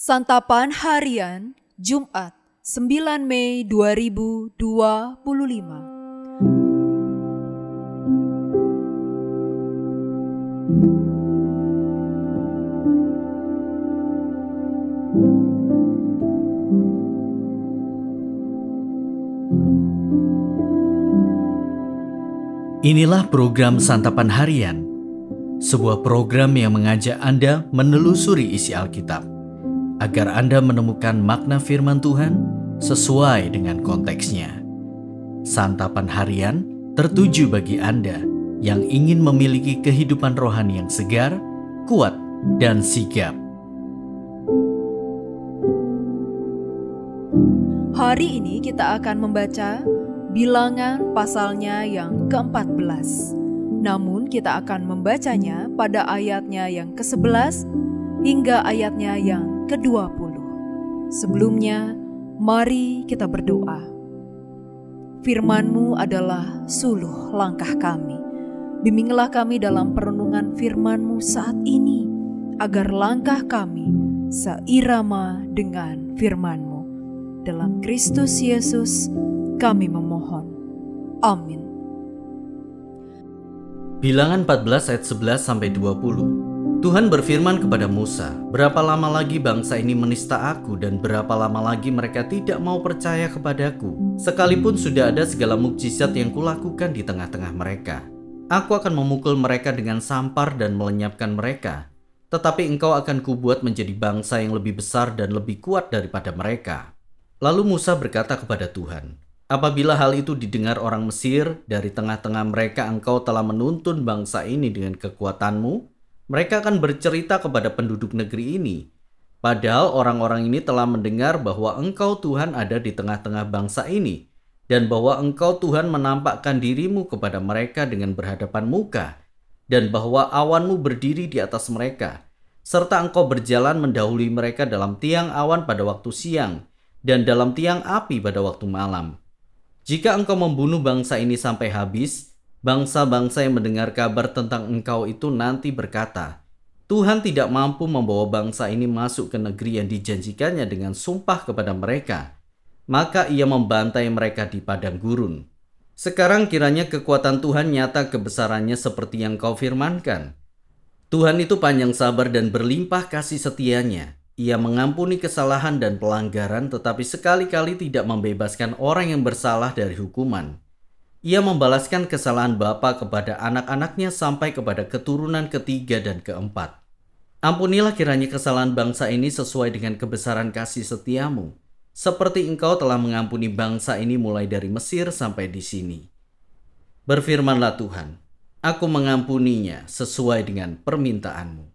Santapan Harian Jumat 9 Mei 2025. Inilah program Santapan Harian, sebuah program yang mengajak Anda menelusuri isi Alkitab, agar Anda menemukan makna firman Tuhan sesuai dengan konteksnya. Santapan Harian tertuju bagi Anda yang ingin memiliki kehidupan rohani yang segar, kuat, dan sigap. Hari ini kita akan membaca Bilangan pasalnya yang ke-14. Namun kita akan membacanya pada ayatnya yang ke-11 hingga ayatnya yang ke-20. Sebelumnya, mari kita berdoa. Firman-Mu adalah suluh langkah kami. Bimbinglah kami dalam perenungan firman-Mu saat ini, agar langkah kami seirama dengan firman-Mu. Dalam Kristus Yesus kami memohon. Amin. Bilangan 14 ayat 11-20. Tuhan berfirman kepada Musa, "Berapa lama lagi bangsa ini menista aku dan berapa lama lagi mereka tidak mau percaya kepadaku? Sekalipun sudah ada segala mukjizat yang kulakukan di tengah-tengah mereka. Aku akan memukul mereka dengan sampar dan melenyapkan mereka. Tetapi engkau akan kubuat menjadi bangsa yang lebih besar dan lebih kuat daripada mereka." Lalu Musa berkata kepada Tuhan, "Apabila hal itu didengar orang Mesir, dari tengah-tengah mereka engkau telah menuntun bangsa ini dengan kekuatanmu, mereka akan bercerita kepada penduduk negeri ini. Padahal orang-orang ini telah mendengar bahwa engkau Tuhan ada di tengah-tengah bangsa ini, dan bahwa engkau Tuhan menampakkan dirimu kepada mereka dengan berhadapan muka, dan bahwa awanmu berdiri di atas mereka, serta engkau berjalan mendahului mereka dalam tiang awan pada waktu siang, dan dalam tiang api pada waktu malam. Jika engkau membunuh bangsa ini sampai habis, bangsa-bangsa yang mendengar kabar tentang engkau itu nanti berkata, 'Tuhan tidak mampu membawa bangsa ini masuk ke negeri yang dijanjikannya dengan sumpah kepada mereka.' Maka ia membantai mereka di padang gurun. Sekarang kiranya kekuatan Tuhan nyata kebesarannya seperti yang kau firmankan. Tuhan itu panjang sabar dan berlimpah kasih setianya. Ia mengampuni kesalahan dan pelanggaran, tetapi sekali-kali tidak membebaskan orang yang bersalah dari hukuman. Ia membalaskan kesalahan bapa kepada anak-anaknya sampai kepada keturunan ketiga dan keempat. Ampunilah kiranya kesalahan bangsa ini sesuai dengan kebesaran kasih setiamu, seperti engkau telah mengampuni bangsa ini mulai dari Mesir sampai di sini. Berfirmanlah Tuhan, aku mengampuninya sesuai dengan permintaanmu."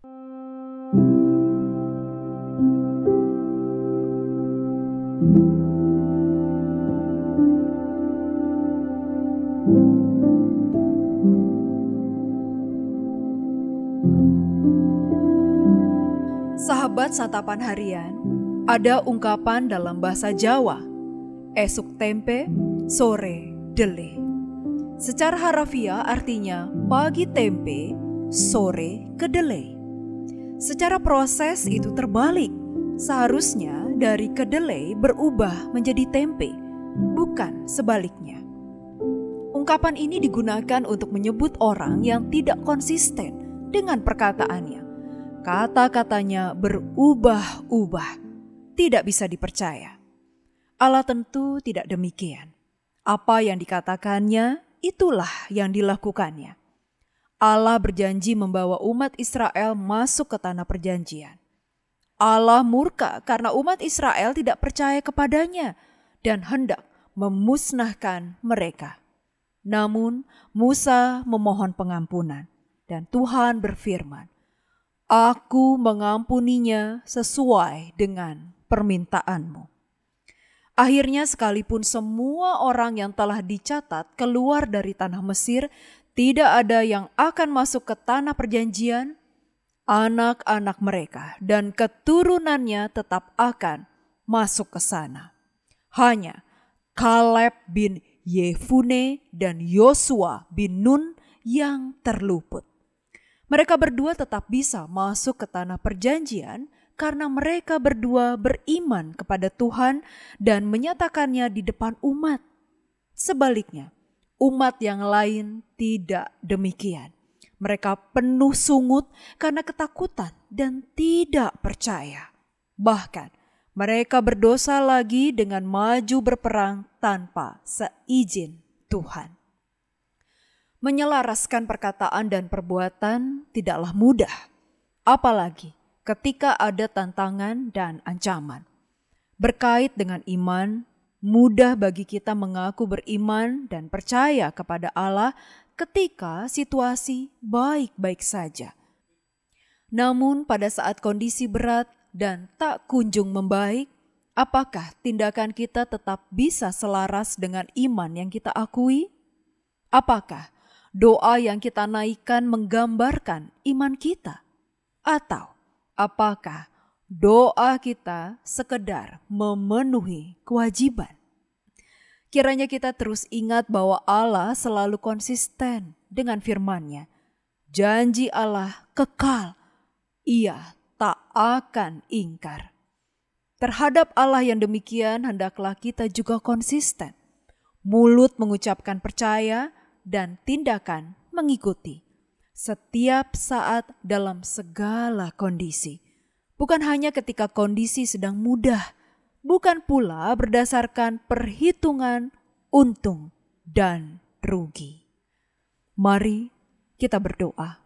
Sahabat Santapan Harian, ada ungkapan dalam bahasa Jawa, esuk tempe, sore dele. Secara harafiah artinya pagi tempe, sore kedelai. Secara proses itu terbalik. Seharusnya dari kedelai berubah menjadi tempe, bukan sebaliknya. Ungkapan ini digunakan untuk menyebut orang yang tidak konsisten dengan perkataannya. Kata-katanya berubah-ubah, tidak bisa dipercaya. Allah tentu tidak demikian. Apa yang dikatakannya, itulah yang dilakukannya. Allah berjanji membawa umat Israel masuk ke tanah perjanjian. Allah murka karena umat Israel tidak percaya kepadanya dan hendak memusnahkan mereka. Namun Musa memohon pengampunan dan Tuhan berfirman, "Aku mengampuninya sesuai dengan permintaanmu." Akhirnya sekalipun semua orang yang telah dicatat keluar dari tanah Mesir, tidak ada yang akan masuk ke tanah perjanjian. Anak-anak mereka dan keturunannya tetap akan masuk ke sana. Hanya Kaleb bin Yefune dan Yosua bin Nun yang terluput. Mereka berdua tetap bisa masuk ke tanah perjanjian karena mereka berdua beriman kepada Tuhan dan menyatakannya di depan umat. Sebaliknya, umat yang lain tidak demikian. Mereka penuh sungut karena ketakutan dan tidak percaya. Bahkan, mereka berdosa lagi dengan maju berperang tanpa seizin Tuhan. Menyelaraskan perkataan dan perbuatan tidaklah mudah, apalagi ketika ada tantangan dan ancaman. Berkait dengan iman, mudah bagi kita mengaku beriman dan percaya kepada Allah ketika situasi baik-baik saja. Namun pada saat kondisi berat dan tak kunjung membaik, apakah tindakan kita tetap bisa selaras dengan iman yang kita akui? Apakah doa yang kita naikkan menggambarkan iman kita? Atau apakah doa kita sekedar memenuhi kewajiban? Kiranya kita terus ingat bahwa Allah selalu konsisten dengan firman-Nya. Janji Allah kekal, Ia tak akan ingkar. Terhadap Allah yang demikian hendaklah kita juga konsisten. Mulut mengucapkan percaya dan tindakan mengikuti. Setiap saat dalam segala kondisi. Bukan hanya ketika kondisi sedang mudah, bukan pula berdasarkan perhitungan untung dan rugi. Mari kita berdoa.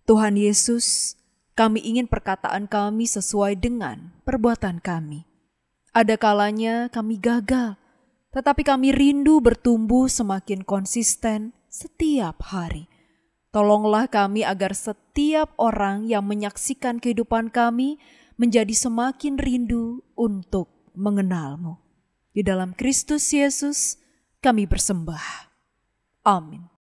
Tuhan Yesus, kami ingin perkataan kami sesuai dengan perbuatan kami. Ada kalanya kami gagal, tetapi kami rindu bertumbuh semakin konsisten setiap hari. Tolonglah kami agar setiap orang yang menyaksikan kehidupan kami menjadi semakin rindu untuk mengenal-Mu. Di dalam Kristus Yesus kami bersembah. Amin.